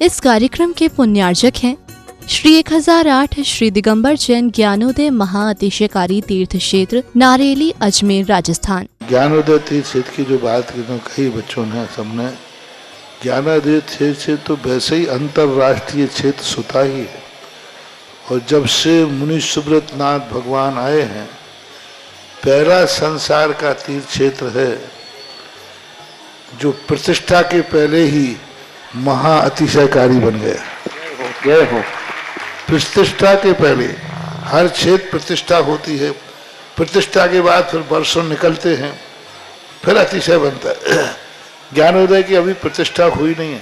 इस कार्यक्रम के पुण्यार्जक हैं श्री 1008 श्री दिगंबर जैन ज्ञानोदय महाअतिशयकारी तीर्थ क्षेत्र नारेली अजमेर राजस्थान। ज्ञानोदय तीर्थ क्षेत्र की जो बात कही बच्चों ने सबने, ज्ञानोदय क्षेत्र तो वैसे ही अंतर्राष्ट्रीय क्षेत्र सुता ही है। और जब से मुनि सुब्रत नाथ भगवान आए हैं, पहला संसार का तीर्थ क्षेत्र है जो प्रतिष्ठा के पहले ही महाअतिशयकारी बन गया। जय हो। प्रतिष्ठा के पहले हर क्षेत्र प्रतिष्ठा होती है, प्रतिष्ठा के बाद फिर वर्षों निकलते हैं, फिर अतिशय बनता है। ज्ञानोदय की अभी प्रतिष्ठा हुई नहीं है।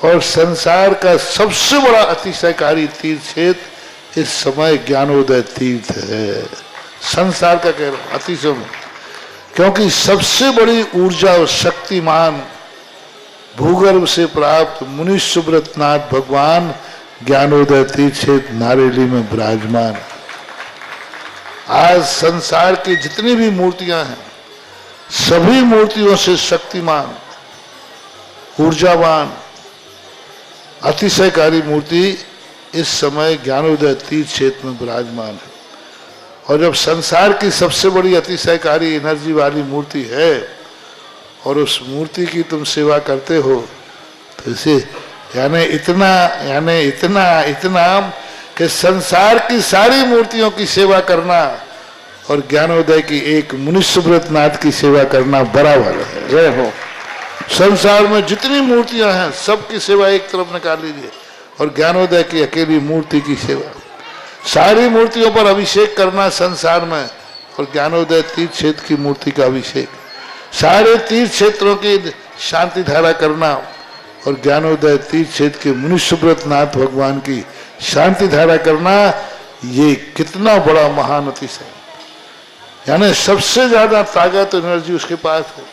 और संसार का सबसे बड़ा अतिशयकारी तीर्थ क्षेत्र इस समय ज्ञानोदय तीर्थ है। संसार का कह रहा हूं अतिशय में, क्योंकि सबसे बड़ी ऊर्जा और शक्तिमान भूगर्भ से प्राप्त मुनि सुब्रत नाथ भगवान ज्ञानोदय तीर्थ क्षेत्र नारेली में विराजमान। आज संसार की जितनी भी मूर्तियां हैं, सभी मूर्तियों से शक्तिमान, ऊर्जावान, अतिशयकारी मूर्ति इस समय ज्ञानोदय तीर्थ क्षेत्र में विराजमान है। और जब संसार की सबसे बड़ी अतिशयकारी एनर्जी वाली मूर्ति है और उस मूर्ति की तुम सेवा करते हो, तो इसे यानी इतना कि संसार की सारी मूर्तियों की सेवा करना और ज्ञानोदय की एक मुनि सुब्रत नाथ की सेवा करना बराबर है। जय हो। संसार में जितनी मूर्तियां हैं सबकी सेवा एक तरफ निकाल लीजिए और ज्ञानोदय की अकेली मूर्ति की सेवा। सारी मूर्तियों पर अभिषेक करना संसार में और ज्ञानोदय तीर्थ क्षेत्र की मूर्ति का अभिषेक। सारे तीर्थ क्षेत्रों की शांति धारा करना और ज्ञानोदय तीर्थ क्षेत्र के मुनि सुब्रत नाथ भगवान की शांति धारा करना, ये कितना बड़ा महान अतिशय। यानी सबसे ज्यादा ताकत एनर्जी उसके पास है।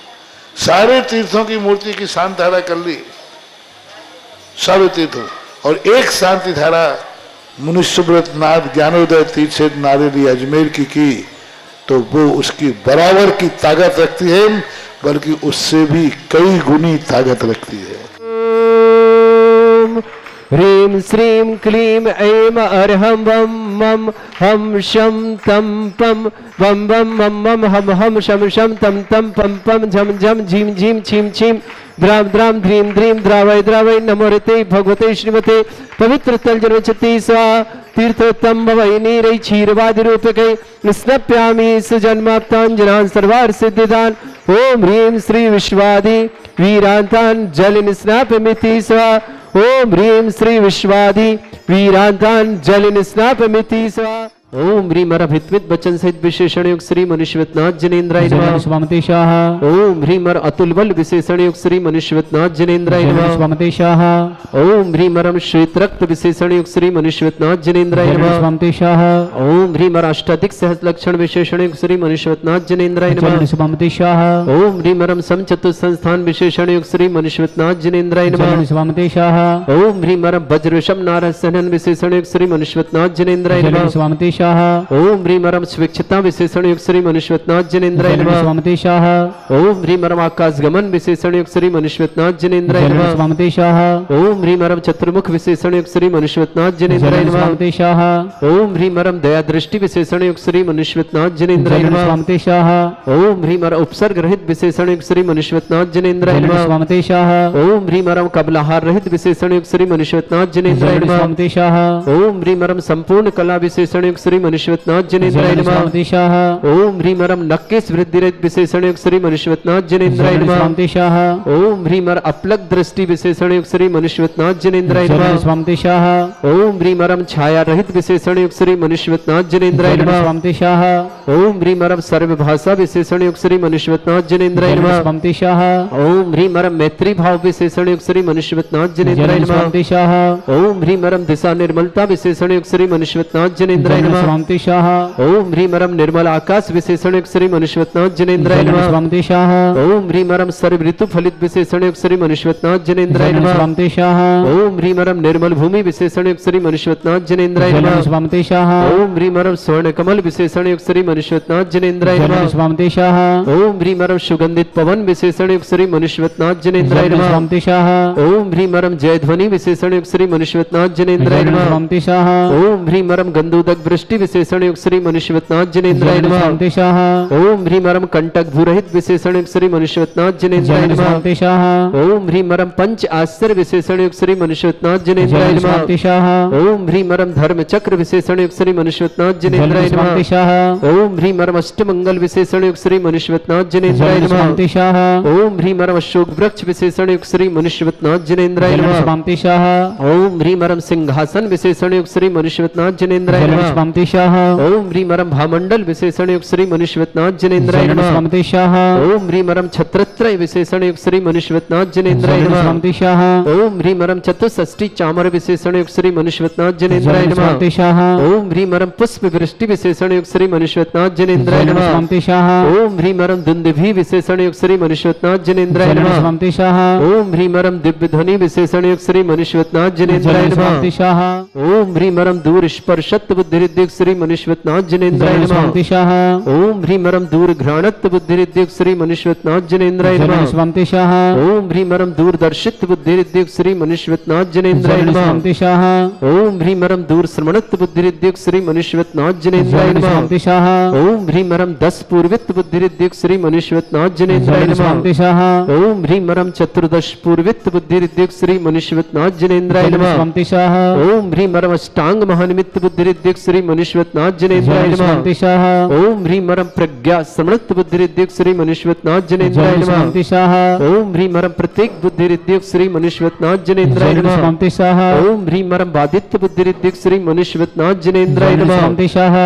सारे तीर्थों की मूर्ति की शांति धारा कर ली, सारे तीर्थों, और एक शांति धारा मुनि सुब्रत नाथ ज्ञानोदय तीर्थ क्षेत्र नारेली अजमेर की तो वो उसकी बराबर की ताकत रखती है, बल्कि उससे भी कई गुनी ताकत रखती है। ह्रीं श्रीं क्लीं ऐं अर्हं वं मं हम शं तं पं वं वं मं मं हम शं शं तं तं पं पं झं झं झीं झीं छीं छीं द्रां द्रां ध्रीं ध्रीं द्रावय द्रावय नमोरते भगवते श्रीमते पवित्र तल जन्मचति स्वा तीर्थोत्तम भवै नीरै क्षीरवादि रूपके स्नप्यामि सुजन्माप्ताञ्जनान् सर्वार्थ सिद्धिदान्। ओम ह्रीं श्री विश्वादि वीरान्तान् जल निस्नापमिति स्वा। ओम ह्रीं श्री विश्वादि वीरान्तान् जल निस्नापमिति स्वा। ओम ह्रीं अरभित्वित वचन सहित विशेषण युक्त श्री मनुष्यवत नाथ जनेन्द्राय नमः। स्वामते शाह। ओम ह्रीं अतुल बल विशेषण युक्त श्री मनुष्यवत नाथ जनेन्द्राय नमः। स्वामते शाह। ओम ह्रीं श्वेत रक्त विशेषण युक्त श्री मनुष्यवत नाथ जनेन्द्राय नमः। स्वामते शाह। ओम ह्रीं अष्टाधिक सहस्र लक्षण विशेषण युक्त श्री मनुष्यवत नाथ जनेन्द्राय नमः। स्वामते शाह। ओम ह्रीं सम चतुर्थ संस्थान विशेषण युक्त श्री मनुष्यवत नाथ जनेन्द्राय नमः। स्वामते शाह। ओम ह्रीं वज्र ऋषभ नारद सहनन विशेषण युक्त श्री मनुष्यवत नाथ जनेन्द्राय नमः। स्वामते शाह। ओम ह्रीं स्वेच्छता विशेषण युक्त श्री मनुष्यवत नाथ जनेन्द्राय नमः। स्वामते शाह। ओम ह्रीं आकाश गमन विशेषण युक्त श्री मनुष्यवत नाथ जनेन्द्राय नमः। स्वामते शाह। ओम ह्रीं चतुर्मुख विशेषण युक्त श्री मनुष्यवत नाथ जनेन्द्राय नमः। स्वामते शाह। ओम ह्रीं दया दृष्टि विशेषण युक्त श्री मनुष्यवत नाथ जनेन्द्राय नमः। स्वामते शाह। ओम ह्रीं उपसर्ग रहित विशेषण युक्त श्री मनुष्यवत नाथ जनेन्द्राय नमः। स्वामते शाह। ओम ह्रीं कबलाहार रहित विशेषण युक्त श्री मनुष्यवत नाथ जनेन्द्राय नमः। स्वामते शाह। ओम ह्रीं संपूर्ण कला विशेषण युक्त श्री मनुष्यवत नाथ जनेन्द्राय नमः। स्वामते शाह। ओम ह्रीं नक्केश वृद्धि रहित विशेषण युक्त श्री मनुष्यवत नाथ जनेन्द्राय नमः। स्वामते शाह। ओम ह्रीं अपलक दृष्टि विशेषण युक्त श्री मनुष्यवत नाथ जनेन्द्राय नमः। स्वामते शाह। ओम ह्रीं छाया रहित विशेषण युक्त श्री मनुष्यवत नाथ जनेन्द्राय नमः। स्वामते शाह। ओम ह्रीं सर्व भाषा विशेषण युक्त श्री मनुष्यवत नाथ जनेन्द्राय नमः। स्वामते शाह। ओम ह्रीं मैत्री भाव विशेषण युक्त श्री मनुष्यवत नाथ जनेन्द्राय नमः। स्वामते शाह। ओम ह्रीं दिशा निर्मलता विशेषण युक्त श्री मनुष्यवत नाथ जनेन्द्राय नमः। स्वामतिशाः ओम ह्रीं परम निर्मल आकाश विशेषण युक्त श्री मनुष्यवतनाथ जनेन्द्राय नमः स्वामतिशाः ओम ह्रीं परम सर्व ऋतु फलित विशेषण युक्त श्री मनुष्यवतनाथ जनेन्द्राय नमः स्वामतिशाः ओम ह्रीं परम निर्मल भूमि विशेषण युक्त श्री मनुष्यवतनाथ जनेन्द्राय नमः स्वामतिशाः ओम ह्रीं परम स्वर्ण कमल विशेषण युक्त श्री मनुष्यवतनाथ जनेन्द्राय नमः स्वामतिशाः ओम ह्रीं परम सुगंधित पवन विशेषण युक्त श्री मनुष्यवतनाथ जनेन्द्राय नमः स्वामतिशाः ओम ह्रीं परम जय ध्वनि विशेषण युक्त श्री मनुष्यवतनाथ जनेन्द्राय नमः स्वामतिशाः ओम ह्रीं परम गंधोदक वृष्टि विशेषण युक्त श्री मनुष्यवतनाथ जनेन्द्राय नमः स्वामतिशाः ओम ह्रीं परम कंटक भूरहित विशेषण युक्त श्री मनुष्यवतनाथ जनेन्द्राय नमः स्वामतिशाः ओम ह्रीं परम पंच आश्चर्य विशेषण युक्त श्री मनुष्यवतनाथ जनेन्द्राय नमः स्वामतिशाः ओम ह्रीं परम धर्म चक्र विशेषण युक्त श्री मनुष्यवतनाथ जनेन्द्राय नमः स्वामतिशाः ओम ह्रीं परम अष्टमंगल विशेषण युक्त श्री मनुष्यवतनाथ जनेन्द्राय नमः स्वामतिशाः ओम ह्रीं परम अशोक वृक्ष विशेषण युक्त श्री मनुष्यवतनाथ जनेन्द्राय नमः स्वामतिशाः ओम ह्रीं परम सिंहासन विशेषण युक्त श्री मनुष्यवतनाथ जनेन्द्राय नमः स्वामतिशाः ओम ह्रीं परम भामंडल विशेषण युक्त श्री मनुष्यवतनाथ जनेन्द्राय नमः स्वामतिशाः ओम ह्रीं परम छत्रत्रय विशेषण युक्त श्री मनुष्यवतनाथ जनेन्द्राय नमः स्वामतिशाः ओम ह्रीं परम चतुष्षष्टि चामर विशेषण युक्त श्री मनुष्यवतनाथ जनेन्द्राय नमः स्वामतिशाः ओम ह्रीं परम पुष्प वृष्टि विशेषण युक्त श्री मनुष्यवतनाथ जनेन्द्राय नमः स्वामतिशाः ओम ह्रीं परम दुंदुभि विशेषण युक्त श्री मनुष्यवतनाथ जनेन्द्राय नमः स्वामतिशाः ओम ह्रीं परम दिव्य ध्वनि विशेषण युक्त श्री मनुष्यवतनाथ जनेन्द्राय नमः स्वामतिशाः ओम ह्रीं परम दूर स्पर्शत्व बुद्धिरिद्युक्त श्री मनुष्यवतनाथ जनेन्द्राय नमः स्वामतिशाः ओम ह्रीं परम दूर घ्राणत्व बुद्धिरिद्युक्त श्री मनुष्यवतनाथ जनेन्द्राय नमः स्वामतिशाः ओम ह्रीं परम दूरदर्शित्व बुद्धिरिद्युक्त श्री मनुष्यवतनाथ जनेन्द्राय नमः स्वामतिशाः ओम ह्रीं परम दूर श्रवणत्व बुद्धिरिद्युक्त श्री मनुष्यवतनाथ जनेन्द्राय नमः स्वामतिशाः ओम ह्रीं परम दस पूर्वित्व बुद्धिरिद्युक्त श्री मनुष्यवतनाथ जनेन्द्राय नमः स्वामतिशाः ओम ह्रीं परम चतुर्दश पूर्वित्व बुद्धिरिद्युक्त श्री मनुष्यवतनाथ जनेन्द्राय नमः स्वामतिशाः ओम ह्रीं परम अष्टांग महानिमित्त बुद्धिरिद्युक्त श्री मनुष्यवतनाथ जनेन्द्राय नमः स्वामतिशाः ओम ह्रीं परम प्रज्ञा समृत्त बुद्धिरिद्युक्त श्री मनुष्यवतनाथ जनेन्द्राय नमः स्वामतिशाः ओम ह्रीं परम प्रत्येक बुद्धिरिद्युक्त श्री मनुष्यवतनाथ जनेन्द्राय नमः स्वामतिशाः ओम ह्रीं परम बाधित्य बुद्धिरिद्युक्त श्री मनुष्यवतनाथ जनेन्द्राय नमः स्वामतिशाः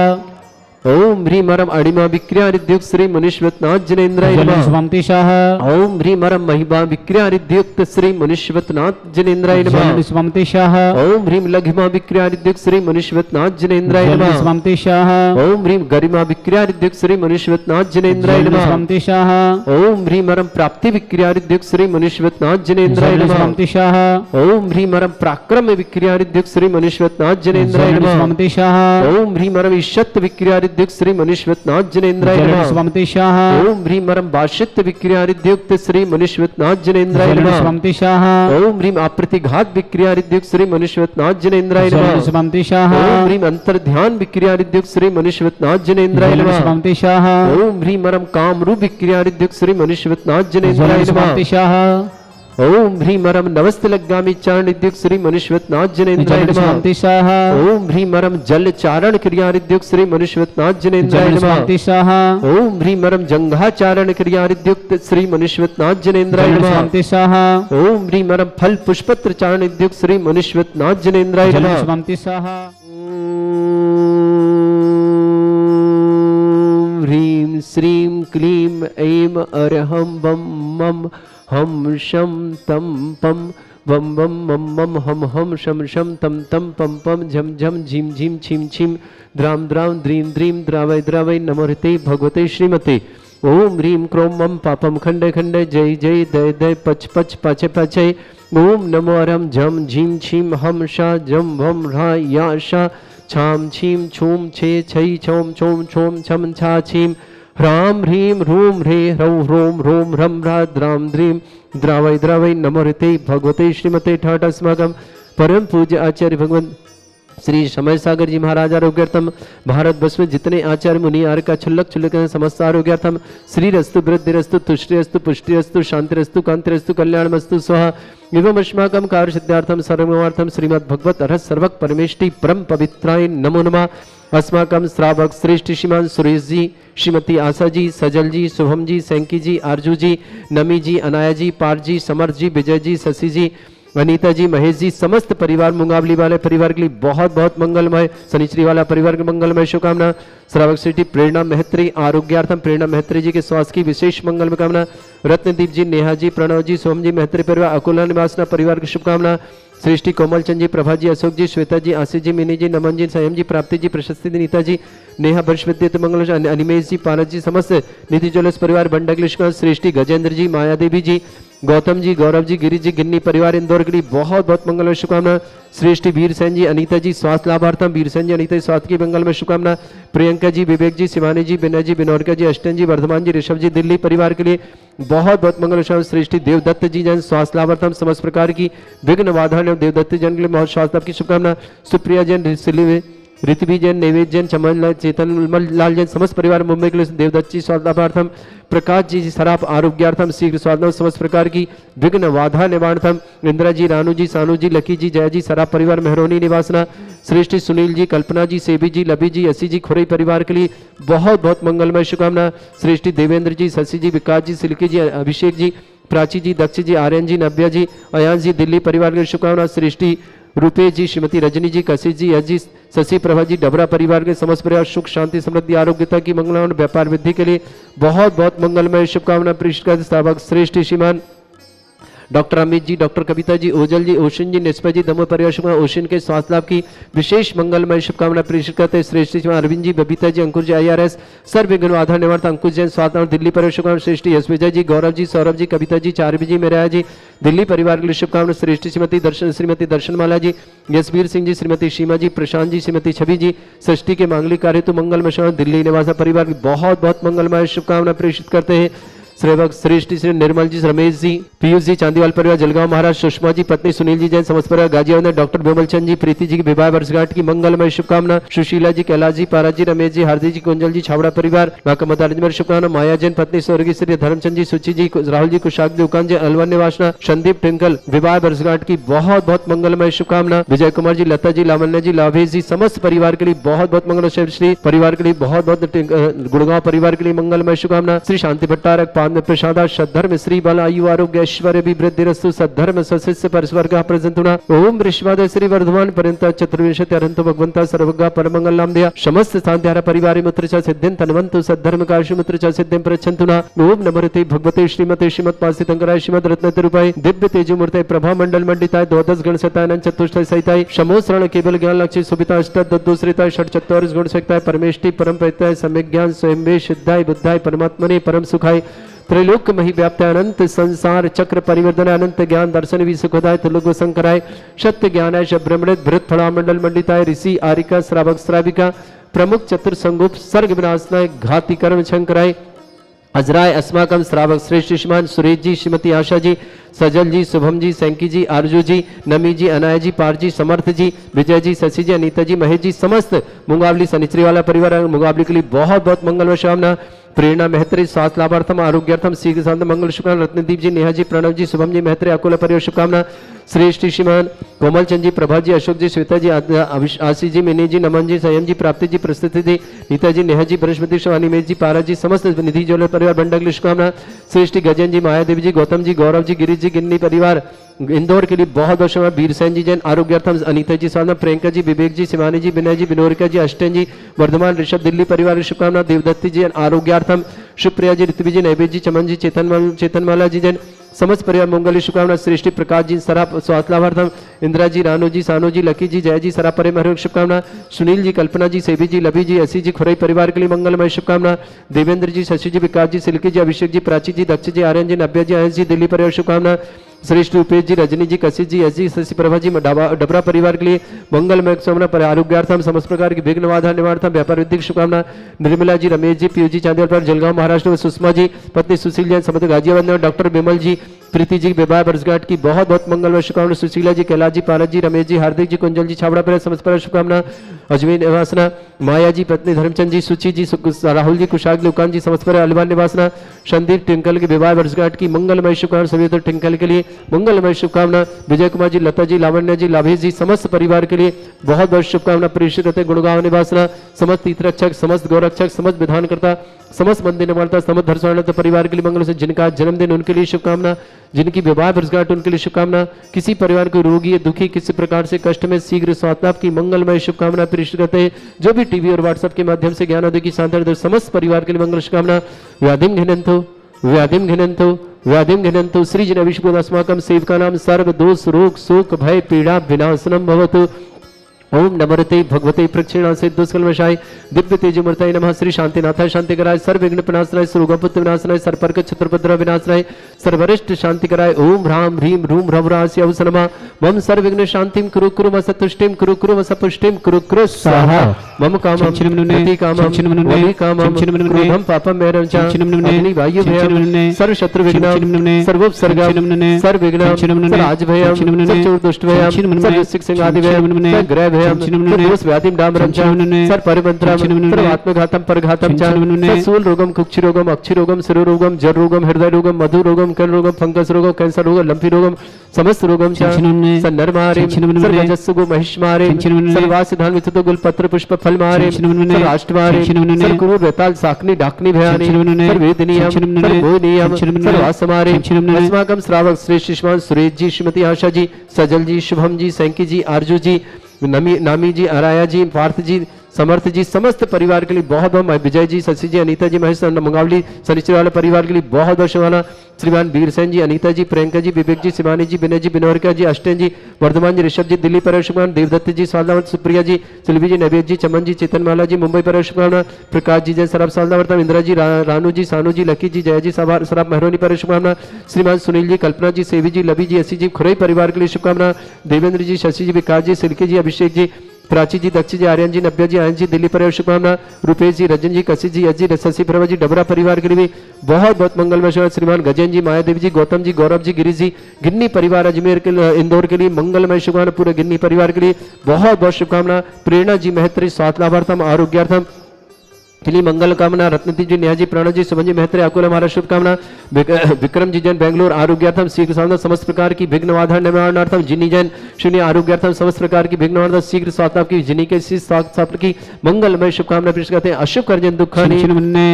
ओम ह्रीं परम अणिमा विक्रियारिद्युक्त श्री मनुष्यवतनाथ जनेन्द्राय नमः स्वामतिशाः ओम ह्रीं परम महिमा विक्रियारिद्युक्त श्री मनुष्यवतनाथ जनेन्द्राय नमः स्वामतिशाः ओम ह्रीं लघिमा विक्रियारिद्युक्त श्री मनुष्यवतनाथ जनेन्द्राय नमः स्वामतिशाः ओम ह्रीं गरिमा विक्रियारिद्युक्त श्री मनुष्यवतनाथ जनेन्द्राय नमः स्वामतिशाः ओम ह्रीं परम प्राप्ति विक्रियारिद्युक्त श्री मनुष्यवतनाथ जनेन्द्राय नमः स्वामतिशाः ओम ह्रीं परम पराक्रम विक्रियारिद्युक्त श्री मनुष्यवतनाथ जनेन्द्राय नमः स्वामतिशाः ओम ह्रीं परम ईशत्व विक्रियारिद्युक्त श्री मनुष्यवतनाथ जनेन्द्राय नमः स्वामतिशाः ओम ह्रीं परम भाषित्व विक्रियारिद्युक्त श्री मनुष्यवतनाथ जनेन्द्राय नमः स्वामतिशाः ओम ह्रीं अप्रतिघात विक्रियारिद्युक्त श्री मनुष्यवतनाथ जनेन्द्राय नमः स्वामतिशाः ओम ह्रीं अंतर्ध्यान विक्रियारिद्युक्त श्री मनुष्यवतनाथ जनेन्द्राय नमः स्वामतिशाः ओम ह्रीं परम कामरूप विक्रियारिद्युक्त श्री मनुष्यवतनाथ जनेन्द्राय नमः स्वामतिशाः ओम ह्रीं परम नवस्तलगामी चारणिद्युक्त श्री मनुष्यवतनाथ जनेन्द्राय नमः स्वामतिशाः ओम ह्रीं परम जल चारण क्रियारिद्युक्त श्री मनुष्यवतनाथ जनेन्द्राय नमः स्वामतिशाः ओम ह्रीं परम जंघा चारण क्रियारिद्युक्त श्री मनुष्यवतनाथ जनेन्द्राय नमः स्वामतिशाः ओम ह्रीं परम फल पुष्पत्र चारणिद्युक्त श्री मनुष्यवतनाथ जनेन्द्राय नमः स्वामतिशाः ह्रीं श्रीं क्लीं ऐं अरहं वं मं हम शम तम पम वम वम मम मम हम शम शम तम तम पम पम झम झम झीम झीम छीम छीम द्राम द्राम द्रीम द्रीम द्रावय द्रावय नमोहते भगवते श्रीमते ओम ह्रीं क्रोम मम पापम खंडे खंडे जय जय दय दय पच पच पाचे पाचे ओम नमो अरम झम झीम छीम हम शा जम भम रा या शा छाम छीम छूम छे छै छोम छोम छोम छम छा छीम ह्राम ह्रीं रूं ह्रे ह्रौ ह्रों ह्रों ह्रम ह्रा द्राम द्रीं द्रावय द्रावय नमोहते भगवते श्रीमते ठाट अस्माकं परम पूज्य आचार्य भगवान श्री समय सागर जी महाराज आरोग्यार्थम भारत वर्ष में जितने आचार्य मुनि आर्य का छुल्लक छुल्लक समस्त आरोग्यार्थम श्रीरस्तु वृद्धिरस्तु तुष्टिरस्तु पुष्टिरस्तु शांतिरस्तु कांतिरस्तु कल्याणमस्तु स्वाहा एवं अस्माकं कार्य सिद्धार्थम सर्वमार्थम श्रीमद् भगवत अर्हत सर्वक परमेष्टि परम पवित्राय नमो नमः अस्माकं श्रावक श्रेष्ठ श्रीमान सुरेश जी श्रीमती आशा जी सजल जी शुभम जी सैंकी जी आरजू जी नमी जी अनाया जी पार जी समर्थ जी विजय जी शशि जी अनीता जी महेश जी समस्त परिवार मुंगावली वाले परिवार के लिए बहुत बहुत मंगलमय शनिश्री वाला परिवार के मंगलमय शुभकामना श्रावक श्रेष्ठी प्रेरणा मेहत्री आरोग्यार्थम प्रेरणा मेहत्री जी के स्वास्थ्य की विशेष मंगल कामना रत्नदीप जी नेहा जी प्रणव जी सोम जी मेहत्री परिवार अकुला निवासना परिवार की शुभकामना सृष्टि कोमल चंद जी, प्रभा जी, अशोक जी, श्वेता जी, आशीष जी, मिनी जी, नमन जी, संयम जी, प्राप्ति जी, प्रशस्ति जी, नीता जी, नेहा वर्ष विद्युत मंगल, अनिमेश जी, पारस जी, समस्त निधि ज्वेलर्स परिवार बंडक सृष्टि, गजेंद्र जी, माया देवी जी, गौतम जी, गौरव जी, गिरीश जी, गिन्नी परिवार इंदौर के लिए बहुत बहुत मंगल में शुभकामना। सृष्टि वीर सेन जी, अनीता जी, स्वास्थ्य लाभार्थम वीर सेन जी, अनीता जी, स्वास्थ्य की मंगल में शुभकामना। प्रियंका जी, विवेक जी, शिवानी जी, विनय जी, विनोरका जी, अष्टन जी, वर्धमान जी, ऋषभ जी, दिल्ली परिवार के लिए बहुत बहुत मंगल शुभ। सृष्टि देवदत्त जी जन स्वास्थ्य लाभार्थम समस्त प्रकार की विघ्न बाधा देवदत्त जन के लिए बहुत स्वास्थ्य लाभ की शुभकामना। सुप्रिया जैन, ऋतवी जैन, नैवेद्य जैन, चमन लाल, चेतन लाल जैन, समस्त परिवार मुंबई के लिए देवदत्त जी स्वास्थ्य लाभार्थम। प्रकाश जी सराप आरोग्यार्थम शीघ्र स्वास्थ्य समस्त प्रकार की विघ्न बाधा निवारणार्थम। इंदिरा जी, रानू जी, सानू जी, लकी जी, जय जी, सराप परिवार मेहरोनी निवासना। सृष्टि सुनील जी, कल्पना जी, सेबी जी, लबी जी, असी जी, खुरई परिवार के लिए बहुत बहुत मंगलमय शुभकामना। सृष्टि देवेंद्र जी, शशि जी, विकास जी, सिल्की जी, अभिषेक जी, प्राची जी, दक्ष जी, आर्यन जी, नव्या जी, अयान जी, दिल्ली परिवार के लिए शुभकामना। सृष्टि रूपेश जी, श्रीमती रजनी जी, कशिश जी, यश जी, शशि प्रभा जी, डबरा परिवार के समस्त परिवार सुख शांति समृद्धि आरोग्यता की मंगला और व्यापार वृद्धि के लिए बहुत बहुत मंगलमय शुभकामना। प्रीष्ट श्रेष्ठ श्रीमान डॉक्टर अमित जी, डॉक्टर कविता जी, ओजल जी, ओशन जी, निष्पय जी, दमोह परिवार शुभकामना। ओशन के स्वास्थ्य लाभ की विशेष मंगलमय शुभकामना प्रेषित करते हैं। श्रेष्ठ श्रीमान अरविंद जी, बबीता जी, अंकुर जी, IRS सर्व विघ्न आधार निवारता अंकुश जैन स्वास्थ्य और दिल्ली परिवार शुभकामना। श्रेष्ठ यश विजय जी, गौरव जी, सौरभ जी, कविता जी, चारवी जी, मेरा जी, दिल्ली परिवार के लिए शुभकामना। श्रेष्ठ श्रीमती दर्शनमाला जी, यशवीर सिंह जी, श्रीमती सीमा जी, प्रशांत जी, श्रीमती छवि जी, सृष्टि के मांगलिक कार्य तो मंगलमय दिल्ली निवासा परिवार की बहुत बहुत मंगलमय शुभकामना प्रेषित करते हैं। सेवक श्रेष्ठ श्री निर्मल जी, रमेश जी, पीयूष जी, चांदीवाल परिवार जलगांव महाराज, सुषमा जी, पत्नी सुनील जी जैन, समस्त परिवार गाजियाबाद, डॉक्टर विमल चंद जी, प्रीति जी की विवाह वर्षगांठ की मंगलमय शुभकामना। सुशीला जी, कैलाश जी, पारा जी, रमेश जी, हार्दिक जी, कुंजल जी, छावड़ा परिवार माँ शुभकामना। माया जैन, पत्नी स्वर्गीय श्री धर्मचंद जी, सुची जी, राहुल जी, कुशाक जी, उकान जी, अलवर निवासना। संदीप टिंकल विवाह वर्षगांठ की बहुत बहुत मंगलमय शुभकामना। विजय कुमार जी, लता जी, लावण्य जी, लाभेश जी, समस्त परिवार के लिए बहुत बहुत मंगल। श्री परिवार के लिए बहुत बहुत गुड़गांव परिवार के लिए मंगलमय शुभकामना। श्री शांति भट्टारक, पाद प्रसादा, धर्म श्री बल आयु आरोग्य ऐश्वर्य भी वृद्धि रस्तु सद्धर्म सशिष्य परिस्वर्ग प्रजंतुना। ओम ऋषवाद श्री वर्धमान पर्यंत चतुर्विंशति अरहंत भगवंता सर्वगा परमंगल नाम दिया। समस्त शांतिहार परिवार मुत्र च सिद्धिं तन्वन्तु सद्धर्म काशु मुत्र च सिद्धिं प्रच्छन्तुना। ओम नमोते भगवते श्रीमते श्रीमत् पासी तंकराय श्रीमद् रत्नते रूपाय दिव्य तेजो मूर्ते प्रभा मंडल मंडिताय द्वादश गण सतानन चतुष्टय सहिताय समो शरण केवल ज्ञान लक्ष्य सुविता अष्ट दूसरिताय षट चत्वारिश गुण सकताय परमेष्टि परम परिताय सम्यक ज्ञान स्वयं वे शुद्धाय बुद्धाय परमात्मने परम सुखाय त्रैलोक मही व्याप्त अनंत संसार चक्र परिवर्तन अनंत ज्ञान दर्शन भी सुखदाय त्रिलोक संकराय सत्य ज्ञानाय ब्रह्मणित भृत फला मंडल मंडिताय ऋषि आरिका श्रावक श्राविका प्रमुख चतुर संगुप सर्ग विनाशनाय घाती कर्म शंकराय अजराय अस्माकम श्रावक श्रेष्ठ श्रीमान सुरेश जी, श्रीमती आशा जी, सजल जी, शुभम जी, सैंकी जी, आरजू जी, नमी जी, अनाय जी, पार जी, समर्थ जी, विजय जी, शशि जी, अनीता जी, महेश जी, समस्त मुंगावली सनिचरी वाला परिवार मुंगावली के लिए बहुत बहुत मंगलमय शुभकामना। प्रेरणा मेहत्री स्वास्थ्य लाभार्थम आरोग्यार्थम शीघ्र शांत मंगल शुभकामना। रत्नदीप जी, नेहा जी, प्रणव जी, शुभम जी, मेहत्री अकोला परिवार शुभकामना। श्रेष्ठ श्रीमान कोमल चंद जी, प्रभा जी, अशोक जी, श्वेता जी, आशीष जी, मिनी जी, नमन जी, संयम जी, प्राप्ति जी, प्रस्तुति जी, नीता जी, नेहा जी, बृहस्पति शिवानी मेज जी, पारा जी, समस्त निधि ज्वेलर परिवार बंडक शुभकामना। श्रेष्ठ गजन जी, माया देवी जी, गौतम जी, गौरव जी, गिरीश जी, गिन्नी परिवार इंदौर के लिए बहुत बहुत शुभकामना। वीर सेन जी जैन आरोग्यार्थम, अनीता जी साधना, प्रियंका जी, विवेक जी, शिवानी जी, विनय जी, विनोरिका जी, अष्टन जी, वर्धमान ऋषभ दिल्ली परिवार की शुभकामना। देवदत्ती जी आरोग्यार्थम, सुप्रिया जी, ऋतवी जी, नैवेद्य जी, चमन जी, चेतनमाला जी जैन समस्त परिवार मंगल शुभकामना। सृष्टि प्रकाश जी सराप स्वास्थ्य लाभार्थम, इंदिरा जी, रानू जी, सानू जी, लकी जी, जय जी, सराप परिवार शुभकामना। सुनील जी, कल्पना जी, सेबी जी, लभी जी, असी जी, खुरई परिवार के लिए मंगलमय शुभकामना। देवेंद्र जी, शशि जी, विकास जी, सिल्की जी, अभिषेक जी, प्राची जी, दक्ष जी, आर्यन जी, नव्या जी, आयस जी, दिल्ली परिवार शुभकामना। श्रेष्ठ रूपेश जी, रजनी जी, कशिश जी, यश जी, शशि प्रभा जी, डबरा परिवार के लिए मंगलमय शुभकामना। पर आरोग्यार्थम समस्त प्रकार की विघ्न बाधा निवारणार्थम व्यापार वृद्धि शुभकामना। निर्मला जी, रमेश जी, पीयू जी, चांदीवाल पर जलगांव महाराष्ट्र में सुषमा जी, पत्नी सुशील जैन, समस्त गाजियाबाद में डॉक्टर विमल जी, प्रीति जी विवाह वर्षगांठ की बहुत बहुत मंगलमय शुभकामना। सुशीला जी, कैलाश जी, पारस जी, रमेश जी, हार्दिक जी, कुंजल जी, छावड़ा पर समस्त पर शुभकामना। अजमेर निवासना माया जी, पत्नी धर्मचंद जी, सुची जी, राहुल जी, कुशाग जी, उकान जी, समस्त पर अलवर निवासना। संदीप टिंकल के विवाह वर्षगांठ की मंगलमय शुभकामना। सभी तो टिंकल के लिए मंगलमय शुभकामना। विजय कुमार जी, लता जी, लावण्य जी, लाभेश जी, समस्त परिवार के लिए बहुत बहुत शुभकामना प्रेषित करते। गुड़गांव निवासना समस्त तीर्थरक्षक, समस्त गौरक्षक, समस्त विधानकर्ता, समस्त मंदिर निवारता, समस्त धर्षणार्थ परिवार के लिए मंगल से। जिनका जन्मदिन उनके लिए शुभकामना, जिनकी विवाह वर्षगांठ उनके लिए शुभकामना। किसी परिवार को रोगी या दुखी किसी प्रकार से कष्ट में शीघ्र स्वास्थ्य लाभ की मंगलमय शुभकामना प्रेषित करते हैं। जो भी टीवी और व्हाट्सएप के माध्यम से ज्ञानोदय की शांति समस्त परिवार के लिए मंगल शुभकामना। व्याधिम घिनंतो व्याधिं घ्नन्तु सृजन विश्वं अस्माकं सेवकानां सर्व दोष रोग शोक भय पीड़ा विनाशनम भवतु। ओम नमरते भगवते प्रक्षिणा से दुष्कलमशाय दिव्य तेजमूर्तये नमः। श्री शांतिनाथाय शांतिकराय सर्वविघ्न विनाशनाय सुरोगपुत्र विनाशनाय सर्पर्क छत्रपद्र विनाशनाय सर्वरिष्ट शांतिकराय ओम ह्रां ह्रीं ह्रूं ह्रवरास्य अवसनमा मम सर्वविघ्न शांतिं कुरु कुरु वसतुष्टिं कुरु कुरु वसपुष्टिं कुरु कुरु स्वाहा। मम कामं प्रति कामं वै कामं क्रोधं पापं मेरं च अग्नि वायु भयं सर्व शत्रु विघ्नं सर्वोपसर्गं सर्वविघ्नं सर्वराजभयं सर्वचोर दुष्ट भयं सर्वसिक सिंहादि भयं ग्रह भयं सर्वदोष व्याधिं डामरं च सर्वपरिमन्त्रं सर्वात्मघातं परघातं च सूल रोगं कुक्षि रोगं अक्षि रोगं शिरोरोगं जर रोगं हृदय रोगं मधु रोगं कल रोगं फंगस रोगं कैंसर रोगं लंपी रोगं समस्त रोगं च सन्नरमारे सर्वजस्सुगो महिष्मारे सर्वासिधान विततो गुलपत्र पुष्प फलमारे सर्वाष्टमारे सर्वकुरु वेताल साकनी डाकनी भयानी सर्ववेदनीयं सर्वोनीयं सर्वासमारे अस्माकं श्रावक श्रेष्ठ श्रीमान सुरेश जी श्रीमती आशा जी सजल जी शुभम जी सैंकी जी आरजू जी नामी जी अराया जी पार्थ जी समर्थ जी समस्त परिवार के लिए बहुत बहुत विजय जी शशि जी अनीता जी महेश मंगावली शनिचर वाले परिवार के लिए बहुत बहुत शुभकामना। श्रीमान वीरसेन जी अनीता जी प्रियंका जी विवेक जी शिवानी जी विनय जी बिनोरका जी अष्टन जी वर्धमान जी ऋषभ जी दिल्ली पर शुभकामना। देवदत्त जी सालदावर्त सुप्रिया जी सिल्वी जी नवेद जी चमन जी चेतनमाला जी मुंबई पर शुभकामना। प्रकाश जी जय सराब सालदावर्तम इंदिरा जी रानू जी सानू जी लकी जी जय जी सराब मेहरोनी पर शुभकामना। श्रीमान सुनील जी कल्पना जी सेवी जी लवी जी असी जी खुरई परिवार के लिए शुभकामना। देवेंद्र जी शशि जी विकास जी सिल्की जी अभिषेक जी प्राची जी दक्षी जी आर्यन जी नव्या जी आयन जी दिल्ली पर शुभकामना। रूपेश जी रजन जी कसी जी अजी शशि प्रभा जी डबरा परिवार के लिए भी बहुत बहुत मंगलमय। श्रीमान गजेन जी माया देवी जी गौतम जी गौरव जी गिरीश जी गिन्नी परिवार अजमेर के इंदौर के लिए मंगलमय शुभकामना। पूरे गिन्नी परिवार के लिए बहुत बहुत शुभकामना। प्रेरणा जी महत्री स्वास्थ्य लाभार्थम आरोग्यार्थम के लिए मंगल कामना। रत्नदीप जी नेहा जी प्रणव जी सुमन जी मेहत्रे आपको हमारा शुभकामना। विक्रम जी जैन बेंगलोर आरोग्यार्थम शीघ्र साधना समस्त प्रकार की विघ्न बाधा निवारणार्थम। जिनी जैन शून्य आरोग्यार्थम समस्त प्रकार की विघ्न बाधा शीघ्र स्वास्थ्य की जिनी के स्वास्थ्य की मंगलमय शुभकामना पेश करते हैं। अशुभ कर्जन दुखानी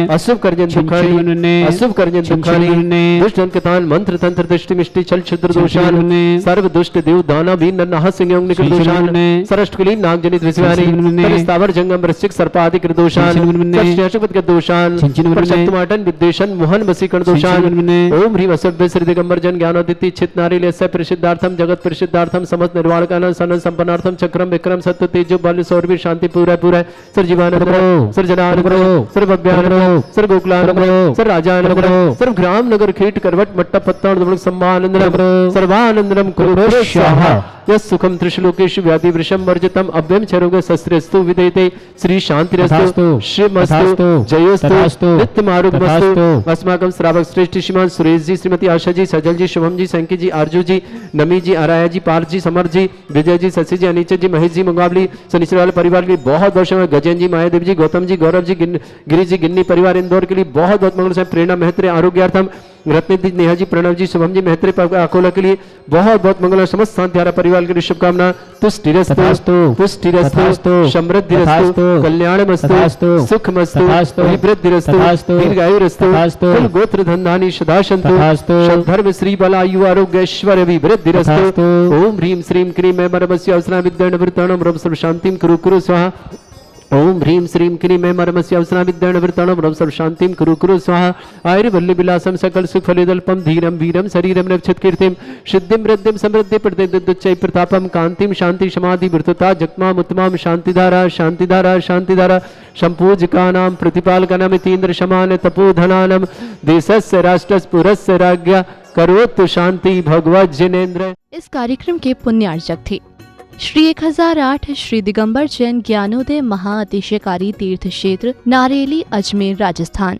अशुभ कर्जन दुखानी अशुभ कर्जन दुखानी दुष्ट अंकतान मंत्र तंत्र दृष्टि मिष्टि छल क्षुद्र दोषान सर्व दुष्ट देव दाना भी नन्हा सिंह निकल दोषान सरष्टकुली नाग जनित विषयानी स्थावर जंगम वृश्चिक सर्पादिक दोषान के दोषान प्रशक्तमाटन विद्वेषण मोहन वसीकरण दोषान। ओम ह्रीं असभ्य श्री दिगंबर जन ज्ञानोदिति चित नारील्यस्य प्रसिद्धार्थम जगत प्रसिद्धार्थम समस्त निर्वाणकानन सन संपन्नार्थम चक्रम विक्रम सत्य तेजो बल सौरभीर शांति पूरा पूरा सर जीवानंद सर जनानंद सर भव्यानंद सर गोकुलानंद सर राजानंद सर ग्राम नगर खेट करवट मट्टा पत्ता सम्मानंदम सर्वानंदम कुरु स्वाहा। यस सुखम त्रिशलोकेषु व्याधि वृषम वर्जितम अभ्यम चरोग शस्त्रस्तु विदेते श्री शांतिरस्तु श्रीमस्तु जयोस्तु नित्यम आरोग्यमस्तु। अस्माकं श्रावक श्रेष्ठ श्रीमान सुरेश जी श्रीमती आशा जी सजल जी शुभम जी संकी जी आरजू जी नमी जी अराया जी पार्थ जी समर जी विजय जी शशि जी अनीचर जी महेश जी मंगावली शनिचर वाले परिवार के लिए बहुत बहुत शुभ। गजेन जी मायादेव जी गौतम जी गौरव जी गिरी जी गिन्नी परिवार इंदौर के लिए बहुत बहुत मंगल। प्रेरणा मेहत्रे आरोग्यार्थम रत्नदीप नेहा जी प्रणव जी शुभम जी मेहत्रे अकोला के लिए बहुत बहुत मंगल। समस्त शांतिहारा परिवार के लिए शुभकामना। तुष्टिरस्तु पुष्टिरस्तु समृद्धिरस्तु कल्याणमस्तु सुखमस्तु अभिवृद्धिरस्तु दीर्घायुरस्तु कुल गोत्र धन्धानि सदा सन्तु धर्म श्री बल आयु आरोग्य ऐश्वर्य अभिवृद्धिरस्तु। ओम ह्रीं श्रीं क्रीं मैं मरमस्य अवसरा विद्यण वृत्ताणं रम सर्व शांतिं कुरु कुरु स्वाहा। ओम ह्रीं श्रीं क्रीं मैं मरमस्य अवसरा विद्यण वृत्ताणं रम सर्व शांतिं कुरु कुरु स्वाहा। आयुर्वल्ली विलासम सकल सुख फलिदल्पम धीरम वीरम शरीरम रक्षित कीर्तिम सिद्धिम वृद्धिम समृद्धि प्रतिदुच्चै प्रतापम कांतिम शांति समाधि वृतता जगमाम उत्तमाम शांतिधारा शांतिधारा शांतिधारा संपूजकानां प्रतिपालकानां इतीन्द्र समान तपोधनानां देशस्य राष्ट्रस्य पुरस्य राज्ञा करोतु शांति भगवत जिनेन्द्र। इस कार्यक्रम के पुण्यार्चक थे श्री 1008 श्री दिगंबर जैन ज्ञानोदय महाअतिशयकारी तीर्थ क्षेत्र नारेली अजमेर राजस्थान।